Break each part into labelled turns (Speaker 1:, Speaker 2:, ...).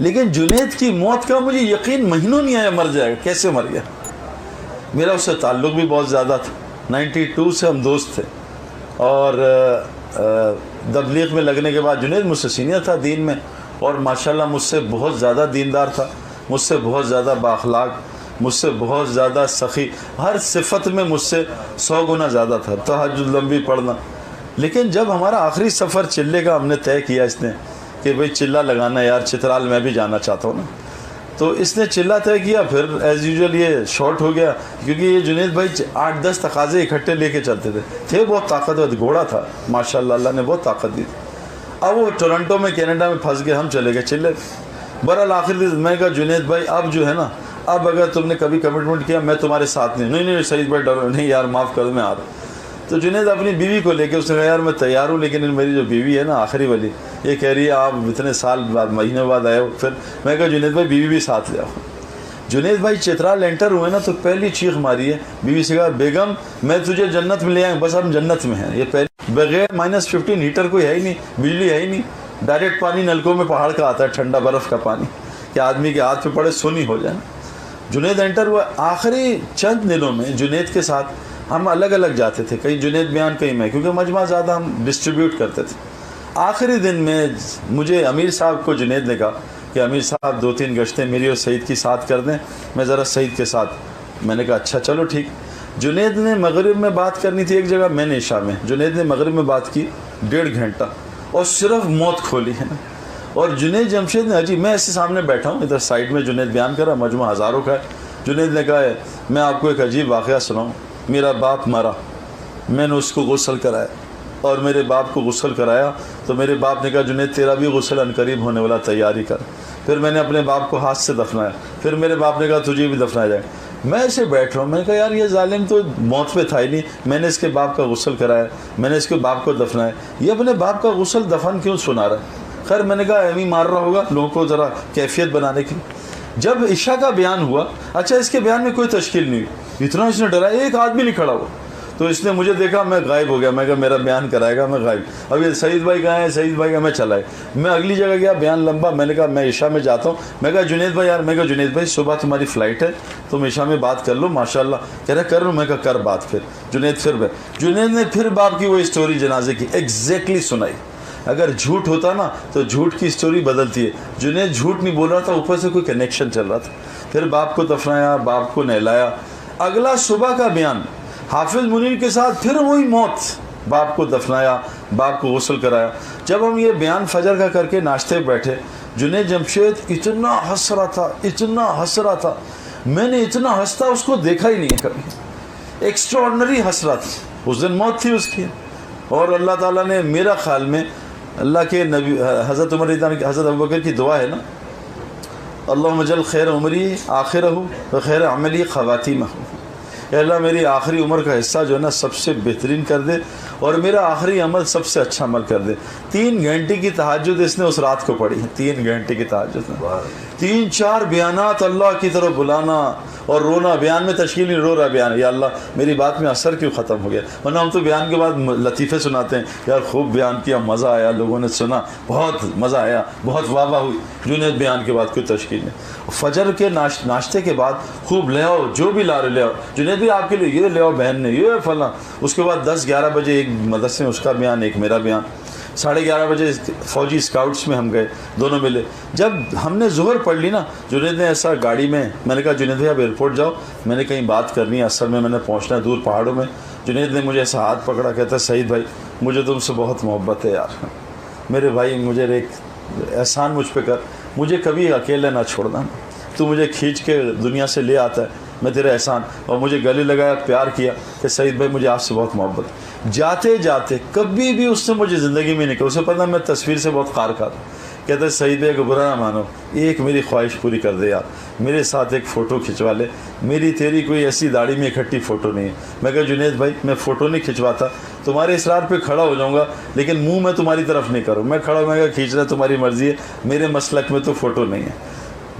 Speaker 1: لیکن جنید کی موت کا مجھے یقین مہینوں نہیں آیا مر جائے گا. کیسے مر گیا؟ میرا اس سے تعلق بھی بہت زیادہ تھا. 92 سے ہم دوست تھے, اور تبلیغ میں لگنے کے بعد جنید مجھ سے سینئر تھا دین میں, اور ماشاءاللہ مجھ سے بہت زیادہ دیندار تھا, مجھ سے بہت زیادہ بااخلاق, مجھ سے بہت زیادہ سخی, ہر صفت میں مجھ سے 100 گنا زیادہ تھا. تہجد لمبی پڑھنا. لیکن جب ہمارا آخری سفر چلے کا ہم نے طے کیا اس نے کہ بھئی چلہ لگانا یار, چترال میں بھی جانا چاہتا ہوں نا, تو اس نے چلہ طے کیا. پھر ایز یوزول یہ شارٹ ہو گیا, کیونکہ یہ جنید بھائی 8-10 تقاضے اکٹھے لے کے چلتے تھے بہت طاقتور گھوڑا تھا ماشاءاللہ, اللہ نے بہت طاقت دی. اب وہ ٹورنٹو میں کینیڈا میں پھنس گئے, ہم چلے گئے چلے. بہرحال آخر دن میں کہا جنید بھائی اب جو ہے نا, اب اگر تم نے کبھی کمٹمنٹ کیا میں تمہارے ساتھ نہیں سعید بھائی ڈرو نہیں یار, معاف کر دو میں آ رہا ہوں. تو جنید اپنی بیوی کو لے کے اس نے کہا یار میں تیار ہوں, لیکن میری جو بیوی ہے نا آخری والی, یہ کہہ رہی ہے آپ اتنے سال بعد مہینے بعد آئے ہو. پھر میں کہا جنید بھائی بیوی بھی ساتھ لے آؤ. جنید بھائی چترال انٹر ہوئے نا تو پہلی چیخ ماری ہے بیوی سے, کہا بیگم میں تجھے جنت میں لے آئیں, بس ہم جنت میں ہیں. یہ پہلے بغیر -15 ہیٹر کوئی ہے ہی نہیں, بجلی ہے ہی نہیں, ڈائریکٹ پانی نلکوں میں پہاڑ کا آتا ہے, ٹھنڈا برف کا پانی, کہ آدمی کے ہاتھ پہ پڑے سونی ہو جائے. جنید انٹر ہوا. آخری چند دنوں میں جنید کے ساتھ ہم الگ الگ جاتے تھے, کہیں جنید بیان کہیں میں, کیونکہ مجمع زیادہ ہم ڈسٹریبیوٹ کرتے تھے. آخری دن میں مجھے امیر صاحب کو جنید نے کہا کہ امیر صاحب 2-3 گشتیں میری اور سعید کی ساتھ کر دیں, میں ذرا سعید کے ساتھ. میں نے کہا اچھا چلو ٹھیک. جنید نے مغرب میں بات کرنی تھی ایک جگہ, میں نے عشاء میں. جنید نے مغرب میں بات کی 1.5 گھنٹہ, اور صرف موت کھولی ہے نا. اور جنید جمشید نے, جی میں ایسے سامنے بیٹھا ہوں, ادھر سائڈ میں جنید بیان کر رہا, مجموعہ ہزاروں کا ہے. جنید نے کہا ہے میں آپ کو ایک عجیب واقعہ سناؤں. میرا باپ مرا, میں نے اس کو غسل کرایا, اور میرے باپ کو غسل کرایا تو میرے باپ نے کہا جنید تیرا بھی غسل عنقریب ہونے والا, تیاری کر. پھر میں نے اپنے باپ کو ہاتھ سے دفنایا. پھر میرے باپ نے کہا تجھے بھی دفنایا جائے. میں ایسے بیٹھ رہا ہوں, میں نے کہا یار یہ ظالم تو موت پہ تھا ہی نہیں, میں نے اس کے باپ کا غسل کرایا, میں نے اس کے باپ کو دفنایا, یہ اپنے باپ کا غسل دفن کیوں سنا رہا ہے. خیر میں نے کہا ایویں مار رہا ہوگا لوگوں کو ذرا کیفیت بنانے کی. جب عشاء کا بیان ہوا, اچھا اس کے بیان میں کوئی تشکیل نہیں ہوئی, اتنا اس نے ڈرا, ایک آدمی نہیں کھڑا ہوا. تو اس نے مجھے دیکھا, میں غائب ہو گیا. میں کہا میرا بیان کرائے گا, میں غائب. اب یہ سعید بھائی کہاں ہیں, سعید بھائی کا میں چلا ہے. میں اگلی جگہ گیا, بیان لمبا. میں نے کہا میں عشاء میں جاتا ہوں. میں کہا جنید بھائی یار, میں کہا جنید بھائی صبح تمہاری فلائٹ ہے, تم عشاء میں بات کر لو ماشاءاللہ. کہہ رہا کر لوں. میں کہا کر بات. پھر جنید نے پھر باپ کی وہ اسٹوری جنازے کی ایگزیکٹلی سنائی. اگر جھوٹ ہوتا نا تو جھوٹ کی اسٹوری بدلتی ہے. جنید جھوٹ نہیں بول رہا تھا, اوپر سے کوئی کنیکشن چل رہا تھا. پھر باپ کو دفنایا, باپ کو نہلایا. اگلا صبح کا بیان حافظ منیر کے ساتھ پھر وہی موت, باپ کو دفنایا, باپ کو غسل کرایا. جب ہم یہ بیان فجر کا کر کے ناشتے بیٹھے, جنید جمشید اتنا ہنس رہا تھا, اتنا ہنس رہا تھا, میں نے اتنا ہنستا اس کو دیکھا ہی نہیں ہے کبھی. ایکسٹرا آرڈنری ہنس رہا تھا. اس دن موت تھی اس کی, اور اللہ تعالیٰ نے میرا خیال میں اللہ کے نبی حضرت عمر حضرت ابوبکر کی دعا ہے نا, اللہم اجعل خیر عمری آخرہ و خیر عملی خواتیمہ. اے اللہ میری آخری عمر کا حصہ جو ہے نا سب سے بہترین کر دے, اور میرا آخری عمل سب سے اچھا عمل کر دے. 3 گھنٹے کی تہجد اس نے اس رات کو پڑھی, 3 گھنٹے کی تہجد میں 3-4 بیانات اللہ کی طرف بلانا اور رونا. بیان میں تشکیل نہیں, رو رہا بیان, یا اللہ میری بات میں اثر کیوں ختم ہو گیا. ورنہ ہم تو بیان کے بعد لطیفے سناتے ہیں, یار خوب بیان کیا, مزہ آیا, لوگوں نے سنا, بہت مزہ آیا, بہت واہ واہ ہوئی. جنید بیان کے بعد کوئی تشکیل نہیں. فجر کے ناشتے کے بعد خوب لے آؤ, جو بھی لا رہے لے آؤ. جنید بھی آپ کے لیے یہ لے آؤ, بہن نے یہ فلاں. اس کے بعد 10-11 بجے ایک مدرسے میں اس کا بیان, ایک میرا بیان. 11:30 بجے فوجی اسکاؤٹس میں ہم گئے, دونوں ملے. جب ہم نے ظہر پڑھ لی نا, جنید نے ایسا گاڑی میں, میں نے کہا جنید بھائی آپ ایئرپورٹ جاؤ, میں نے کہیں بات کرنی ہے, اصل میں نے پہنچنا ہے دور پہاڑوں میں. جنید نے مجھے ایسا ہاتھ پکڑا, کہتا ہے سعید بھائی مجھے تم سے بہت محبت ہے یار, میرے بھائی مجھے ایک احسان مجھ پہ کر, مجھے کبھی اکیلے نہ چھوڑنا, تو مجھے کھینچ کے دنیا سے لے آتا ہے, میں تیرا احسان. اور مجھے گلے لگایا, پیار کیا کہ سعید بھائی مجھے آپ سے بہت محبت. جاتے جاتے کبھی بھی اس نے مجھے زندگی میں نہیں کہا, اسے پتہ میں تصویر سے بہت خار کھا تھا. کہتے ہیں سعید بھائی کو برا نہ مانو, ایک میری خواہش پوری کر دے یار, میرے ساتھ ایک فوٹو کھنچوا لے, میری تیری کوئی ایسی داڑھی میں اکٹھی فوٹو نہیں ہے. میں کہا جنید بھائی میں فوٹو نہیں کھنچواتا, تمہارے اصرار پہ کھڑا ہو جاؤں گا, لیکن منہ میں تمہاری طرف نہیں کروں. میں کھڑا ہوں, میں کہا کھینچنا تمہاری مرضی ہے, میرے مسلک میں تو فوٹو نہیں ہے.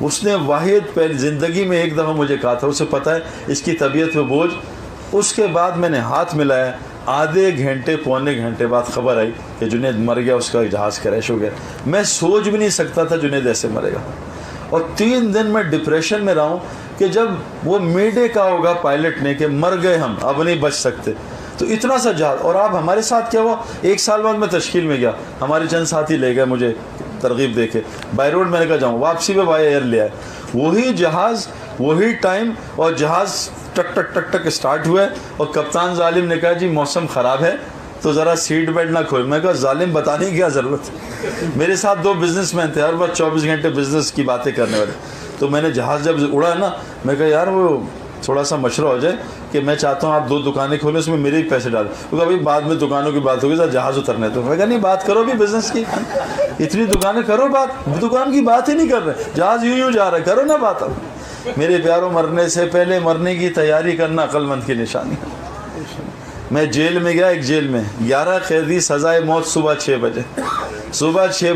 Speaker 1: اس نے واحد پہلی زندگی میں ایک دفعہ مجھے کہا تھا, اسے پتہ ہے اس کی طبیعت پہ بوجھ. اس کے بعد میں نے ہاتھ ملایا, آدھے گھنٹے پونے گھنٹے بعد خبر آئی کہ جنید مر گیا, اس کا جہاز کریش ہو گیا. میں سوچ بھی نہیں سکتا تھا جنید ایسے مرے گا. اور 3 دن میں ڈپریشن میں رہا ہوں کہ جب وہ میڈے کا ہوگا پائلٹ نے کہ مر گئے ہم اب نہیں بچ سکتے، تو اتنا سا جہاز. اور آپ ہمارے ساتھ کیا ہوا، 1 سال بعد میں تشکیل میں گیا، ہمارے چند ساتھی لے گئے مجھے ترغیب دے کے بائی روڈ، میں نے کہا جاؤں، واپسی پہ بائی ایئر لے آئے، وہی جہاز وہی ٹائم، اور جہاز ٹک ٹک ٹک ٹک اسٹارٹ ہوا ہے. اور کپتان ظالم نے کہا جی موسم خراب ہے تو ذرا سیٹ بیلٹ نہ کھول. میں کہا ظالم بتانے کی کیا ضرورت ہے، میرے ساتھ 2 بزنس مین تھے، ہر وقت 24 گھنٹے بزنس کی باتیں کرنے والے. تو میں نے جہاز جب اڑا نا، میں کہا یار وہ تھوڑا سا مشورہ ہو جائے کہ میں چاہتا ہوں آپ 2 دکانیں کھولیں، اس میں میرے ہی پیسے ڈالیں. کیونکہ ابھی بعد میں دکانوں کی بات ہوگی، سر جہاز اترنے. تو میں کہا نہیں بات کرو بھی بزنس کی، اتنی دکانیں کرو، بات دکان کی بات ہی نہیں کر رہے، جہاز یوں جا رہا ہے، کرو نا بات. اب میرے پیاروں، مرنے سے پہلے مرنے کی تیاری کرنا عقل مند کی نشانی ہے. میں جیل میں گیا، ایک جیل میں 11 قیدی سزائے موت، صبح 6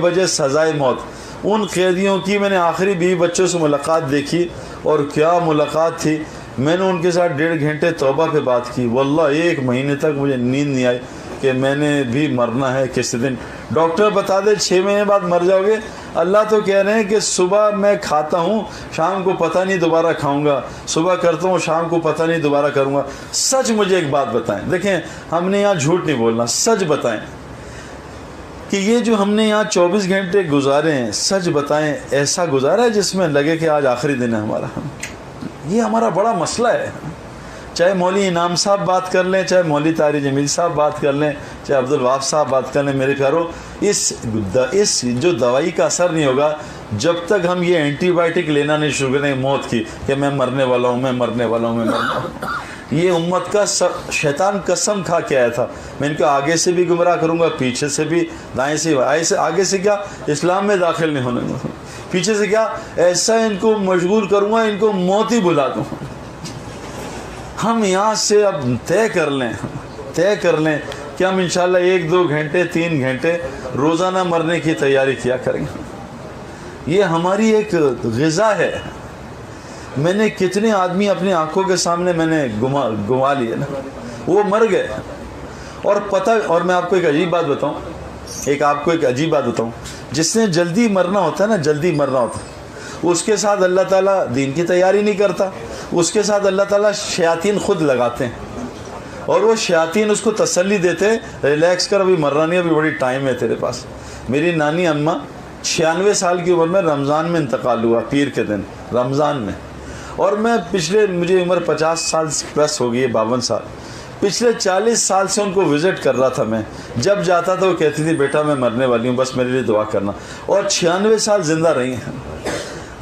Speaker 1: بجے سزائے موت. ان قیدیوں کی میں نے آخری بیوی بچوں سے ملاقات دیکھی، اور کیا ملاقات تھی. میں نے ان کے ساتھ 1.5 گھنٹے توبہ پہ بات کی. واللہ 1 مہینے تک مجھے نیند نہیں آئی کہ میں نے بھی مرنا ہے کسی دن. ڈاکٹر بتا دے 6 مہینے بعد مر جاؤ گے، اللہ تو کہہ رہے ہیں کہ صبح میں کھاتا ہوں، شام کو پتہ نہیں دوبارہ کھاؤں گا، صبح کرتا ہوں، شام کو پتہ نہیں دوبارہ کروں گا. سچ مجھے ایک بات بتائیں، دیکھیں ہم نے یہاں جھوٹ نہیں بولنا، سچ بتائیں کہ یہ جو ہم نے یہاں 24 گھنٹے گزارے ہیں، سچ بتائیں ایسا گزارا ہے جس میں لگے کہ آج آخری دن ہے ہمارا؟ یہ ہمارا بڑا مسئلہ ہے. چاہے مولوی انعام صاحب بات کر لیں، چاہے مولوی طاہر جمیل صاحب بات کر لیں، چاہے عبدالوہاب صاحب بات کر لیں، میرے پیاروں اس جو دوائی کا اثر نہیں ہوگا جب تک ہم یہ اینٹی بائیوٹک لینا نہیں شروع کریں موت کی کہ میں مرنے والا ہوں، میں مرنے والا ہوں، میں مرنے والا ہوں. یہ امت کا شیطان قسم کھا کے آیا تھا، میں ان کو آگے سے بھی گمراہ کروں گا، پیچھے سے بھی، دائیں سے، آگے سے کیا اسلام میں داخل نہیں ہونے دوں، پیچھے سے کیا ایسا ان کو مشغول کروں گا ان کو موت ہی بلا دوں. ہم یہاں سے اب طے کر لیں کہ ہم انشاءاللہ 1-2 گھنٹے 3 گھنٹے روزانہ مرنے کی تیاری کیا کریں گے. یہ ہماری ایک غذا ہے. میں نے کتنے آدمی اپنی آنکھوں کے سامنے میں نے گما لیے نا، وہ مر گئے. اور میں آپ کو ایک عجیب بات بتاؤں، جس نے جلدی مرنا ہوتا ہے اس کے ساتھ اللہ تعالیٰ دین کی تیاری نہیں کرتا، اس کے ساتھ اللہ تعالیٰ شیاطین خود لگاتے ہیں، اور وہ شیاطین اس کو تسلی دیتے ہیں، ریلیکس کر، ابھی مرنا نہیں، ابھی بڑی ٹائم ہے تیرے پاس. میری نانی اماں 96 سال کی عمر میں رمضان میں انتقال ہوا، پیر کے دن رمضان میں. اور میں مجھے عمر 50 سال پلس ہو گئی ہے، 52 سال، پچھلے 40 سال سے ان کو وزٹ کر رہا تھا. میں جب جاتا تھا وہ کہتی تھی بیٹا میں مرنے والی ہوں، بس میرے لیے دعا کرنا. اور 96 سال زندہ رہی ہیں.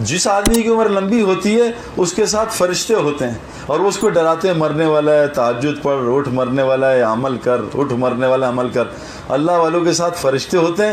Speaker 1: جس آدمی کی عمر لمبی ہوتی ہے اس کے ساتھ فرشتے ہوتے ہیں، اور وہ اس کو ڈراتے ہیں مرنے والا ہے، تہجد پڑھ، اٹھ، مرنے والا ہے، عمل کر، اٹھ، مرنے والا ہے، عمل کر. اللہ والوں کے ساتھ فرشتے ہوتے ہیں.